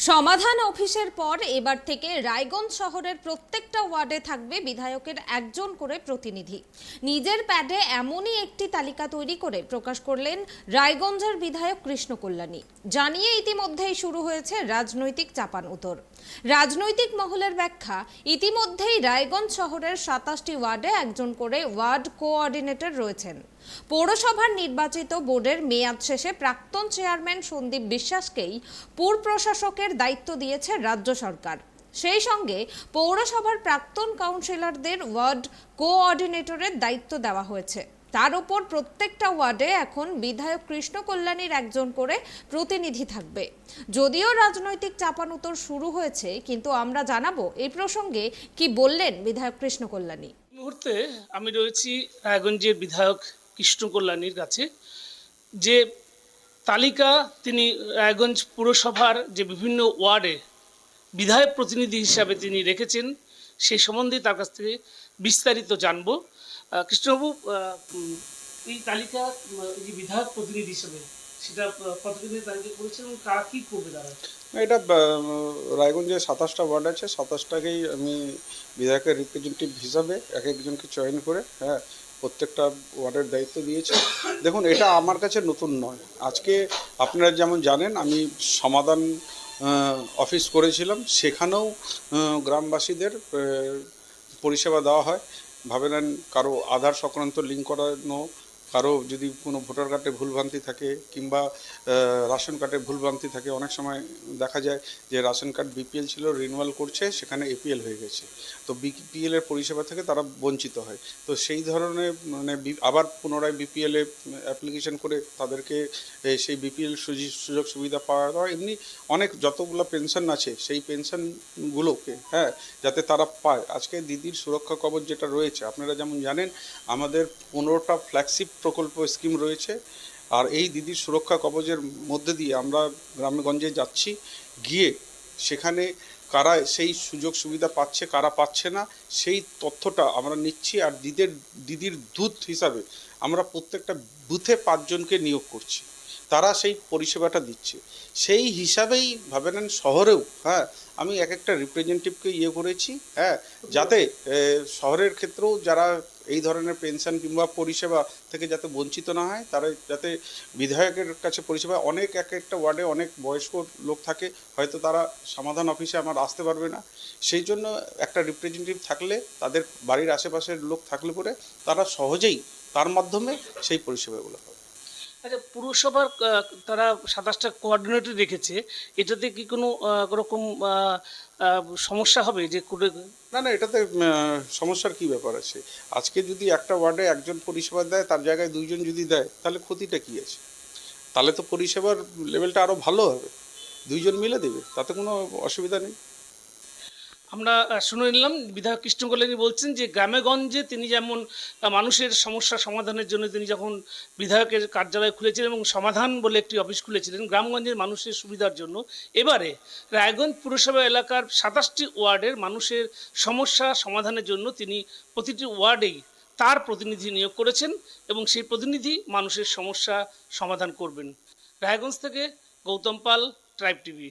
সমাধান অফিসের পর এবার থেকে রায়গঞ্জ শহরের প্রত্যেকটা ওয়ার্ডে থাকবে বিধায়কের একজন করে প্রতিনিধি। নিজের প্যাডে এমনই একটি তালিকা তৈরি করে প্রকাশ করলেন রায়গঞ্জের বিধায়ক কৃষ্ণ কল্যাণী। জানিয়ে ইতিমধ্যেই শুরু হয়েছে রাজনৈতিক চাপানউতোর। রাজনৈতিক মহলের ব্যাখ্যা, ইতিমধ্যেই রায়গঞ্জ শহরের 27টি ওয়ার্ডে একজন করে ওয়ার্ড কোঅর্ডিনেটর রয়েছেন। পৌরসভার নির্বাচিত বোর্ডের মেয়াদ শেষে প্রাক্তন চেয়ারম্যান সন্দীপ বিশ্বাসকেই পুর প্রশাসকের দায়িত্ব দিয়েছে রাজ্য সরকার। সেই সঙ্গে পৌরসভার প্রাক্তন কাউন্সিলরদের ওয়ার্ড কোঅর্ডিনেটরের দায়িত্ব দেওয়া হয়েছে। তার উপর প্রত্যেকটা ওয়ার্ডে এখন বিধায়ক কৃষ্ণ কল্যাণীর একজন করে প্রতিনিধি থাকবে। যদিও রাজনৈতিক চাপানউতোর শুরু হয়েছে, কিন্তু আমরা জানাবো এই প্রসঙ্গে কি বললেন বিধায়ক কৃষ্ণ কল্যাণী। মুহূর্তে আমি রয়েছি রায়গঞ্জের বিধায়ক কৃষ্ণ কল্যাণীর কাছে। যে তালিকা তিনি রায়গঞ্জ পুরসভার যে বিভিন্ন ওয়ার্ডে বিধায়ক প্রতিনিধি হিসাবে তিনি রেখেছেন, সেই সম্বন্ধে তার কাছ থেকে বিস্তারিত জানব। কৃষ্ণবাবু, এই তালিকা যে বিধায়ক প্রতিনিধি হিসাবে সেটা কতদিনের তালিকা করেছেন এবং কারা কী করবে তারা? এটা রায়গঞ্জে 27টা ওয়ার্ড আছে, 27টাকেই আমি বিধায়কের রিপ্রেজেন্টেটিভ হিসাবে এক একজনকে চয়ন করে প্রত্যেকটা ওয়ার্ডের দায়িত্ব দিয়েছে। দেখুন, এটা আমার কাছে নতুন নয়। আজকে আপনারা যেমন জানেন, আমি সমাধান অফিস করেছিলাম, সেখানেও গ্রামবাসীদের পরিষেবা দেওয়া হয়। ভাবে নেন, কারো আধার সংক্রান্ত লিঙ্ক করানো, কারো যদি কোনো ভোটার কার্ডে ভুলভ্রান্তি থাকে কিংবা রাশন কার্ডে ভুলভ্রান্তি থাকে, অনেক সময় দেখা যায় যে রেশন কার্ড বিপিএল ছিল, রিনিউয়াল করছে, সেখানে এপিএল হয়ে গেছে, তো বিপিএলের পরিষেবা থেকে তারা বঞ্চিত হয়। তো সেই ধরনের আবার পুনরায় বিপিএলে অ্যাপ্লিকেশন করে তাদেরকে সেই বিপিএল সুযোগ সুবিধা পাওয়া যায়। এমনি অনেক যতগুলো পেনশন আছে, সেই পেনশনগুলোকে যাতে তারা পায়। আজকে দিদির সুরক্ষা কবচ যেটা রয়েছে, আপনারা যেমন জানেন, আমাদের 15টা ফ্ল্যাগশিপ প্রকল্প স্কিম রয়েছে। আর এই দিদির সুরক্ষা কবচের মধ্যে দিয়ে আমরা গ্রামেগঞ্জে যাচ্ছি, গিয়ে সেখানে কারা সেই সুযোগ সুবিধা পাচ্ছে, কারা পাচ্ছে না, সেই তথ্যটা আমরা নিচ্ছি। আর দিদির দূত হিসাবে আমরা প্রত্যেকটা বুথে 5 জনকে নিয়োগ করছি, তারা সেই পরিষেবাটা দিচ্ছে। সেই হিসাবেই ভাবে নেন শহরেও আমি এক একটা রিপ্রেজেন্টেটিভকে করেছি, যাতে শহরের ক্ষেত্রেও যারা এই ধরনের পেনশন কিংবা পরিষেবা থেকে যাতে বঞ্চিত না হয়, তারা যাতে বিধায়কের কাছে পরিষেবা। অনেক এক একটা ওয়ার্ডে অনেক বয়স্ক লোক থাকে, হয়তো তারা সমাধান অফিসে আমার আসতে পারবে না। সেই জন্য একটা রিপ্রেজেন্টেটিভ থাকলে, তাদের বাড়ির আশেপাশের লোক থাকলে পরে তারা সহজেই তার মাধ্যমে সেই পরিষেবাগুলো পাবে। আচ্ছা, পুরসভার তারা 27টা কোঅর্ডিনেটর রেখেছে, এটাতে কি কোনো রকম সমস্যা হবে? যে না, এটাতে সমস্যার কি ব্যাপার আছে? আজকে যদি একটা ওয়ার্ডে একজন পরিষেবা দেয়, তার জায়গায় 2 জন যদি দেয়, তাহলে ক্ষতিটা কি আছে? তাহলে তো পরিষেবার লেভেলটা আরও ভালো হবে। 2 জন মিলে দেবে, তাতে কোনো অসুবিধা নেই। আমরা শুনে নিলাম বিধায়ক কৃষ্ণ কল্যাণী বলছেন যে গ্রামেগঞ্জে তিনি যেমন মানুষের সমস্যা সমাধানের জন্য তিনি যখন বিধায়কের কার্যালয় খুলেছিলেন এবং সমাধান বলে একটি অফিস খুলেছিলেন গ্রামগঞ্জের মানুষের সুবিধার জন্য, এবারে রায়গঞ্জ পুরসভা এলাকার 27টি ওয়ার্ডের মানুষের সমস্যা সমাধানের জন্য তিনি প্রতিটি ওয়ার্ডেই তার প্রতিনিধি নিয়োগ করেছেন এবং সেই প্রতিনিধি মানুষের সমস্যা সমাধান করবেন। রায়গঞ্জ থেকে গৌতম পাল, ট্রাইব টিভি।